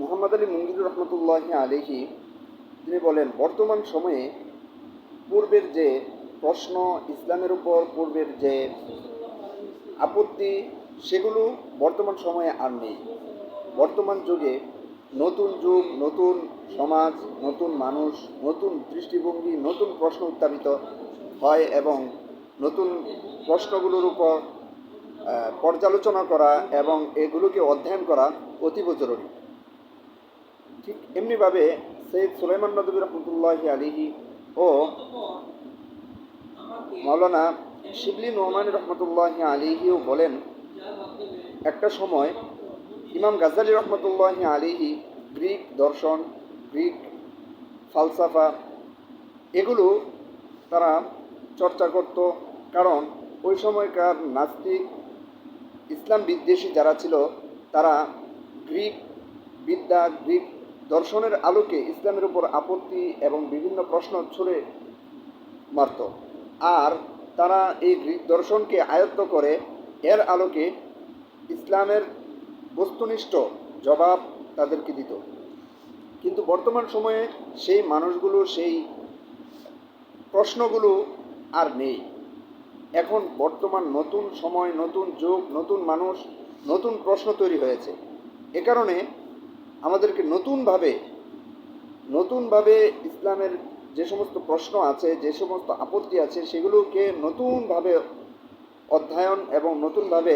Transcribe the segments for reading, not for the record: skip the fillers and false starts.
মোহাম্মদ আলী মুঙ্গিদুর রহমতুল্লাহি আলাইহি তিনি বলেন, বর্তমান সময়ে পূর্বের যে প্রশ্ন, ইসলামের উপর পূর্বের যে আপত্তি, সেগুলো বর্তমান সময়ে আর নেই। বর্তমান যুগে নতুন যুগ, নতুন সমাজ, নতুন মানুষ, নতুন দৃষ্টিভঙ্গি, নতুন প্রশ্ন উত্থাপিত হয় এবং নতুন প্রশ্নগুলোর উপর পর্যালোচনা করা এবং এগুলোকে অধ্যয়ন করা অতীব জরুরি। ঠিক এমনিভাবে সৈয়দ সুলাইমান নদভী রহমতুল্লাহি আলাইহি ও মাওলানা শিবলি নোমানী রহমতুল্লাহি আলাইহিও বলেন, একটা সময় ইমাম গাজ্জালী রহমতুল্লাহি আলাইহি গ্রিক দর্শন, গ্রিক ফালসাফা এগুলো তারা চর্চা করত। কারণ ওই সময়কার নাস্তিক, ইসলাম বিদ্বেষী যারা ছিল, তারা গ্রিক বিদ্যা, গ্রিক দর্শনের আলোকে ইসলামের উপর আপত্তি এবং বিভিন্ন প্রশ্ন ছুড়ে মারত। আর তারা এই গ্রিক দর্শনকে আয়ত্ত করে এর আলোকে ইসলামের বস্তুনিষ্ঠ জবাব তাদেরকে দিত। কিন্তু বর্তমান সময়ে সেই মানুষগুলো, সেই প্রশ্নগুলো আর নেই। এখন বর্তমান নতুন সময়, নতুন যুগ, নতুন মানুষ, নতুন প্রশ্ন তৈরি হয়েছে। এ কারণে আমাদেরকে নতুনভাবে ইসলামের যে সমস্ত প্রশ্ন আছে, যে সমস্ত আপত্তি আছে, সেগুলোকে নতুনভাবে অধ্যয়ন এবং নতুনভাবে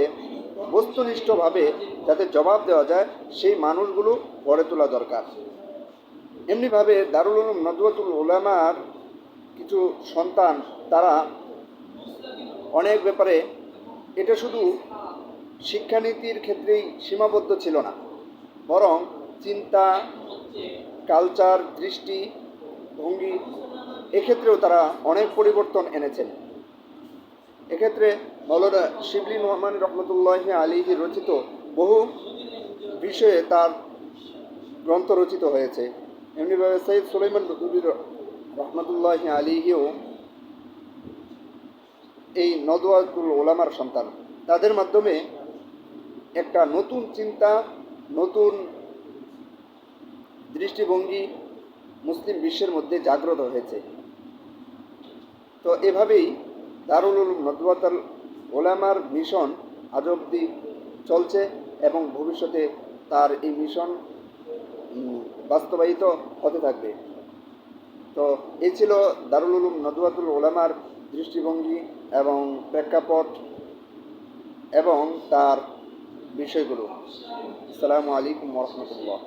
বস্তুনিষ্ঠভাবে যাতে জবাব দেওয়া যায়, সেই মানুষগুলো গড়ে তোলা দরকার। এমনিভাবে দারুল উলুম নদওয়াতুল উলামার কিছু সন্তান, তারা অনেক ব্যাপারে, এটা শুধু শিক্ষানীতির ক্ষেত্রেই সীমাবদ্ধ ছিল না, বরং চিন্তা, কালচার, দৃষ্টি ভঙ্গি এক্ষেত্রেও তারা অনেক পরিবর্তন এনেছেন। এক্ষেত্রে মাওলানা শিবলি নোমানী রহমতুল্লাহি আলাইহি রচিত বহু বিষয়ে তার গ্রন্থ রচিত হয়েছে। এমনিভাবে সৈয়দ সুলাইমান নদভী রহমতুল্লাহি আলাইহিও এই নদওয়াতুল উলামার সন্তান। তাদের মাধ্যমে একটা নতুন চিন্তা, নতুন দৃষ্টিভঙ্গি মুসলিম বিশ্বের মধ্যে জাগ্রত হয়েছে। তো এভাবেই দারুল উলুম নদওয়াতুল উলামার মিশন আজ অবধি চলছে এবং ভবিষ্যতে তার এই মিশন বাস্তবায়িত হতে থাকবে। তো এই ছিল দারুল উলুম নদওয়াতুল উলামার দৃষ্টিভঙ্গি এবং প্রেক্ষাপট এবং তার বিষয়গুলো। আসসালামু আলাইকুম ওয়া রাহমাতুল্লাহ।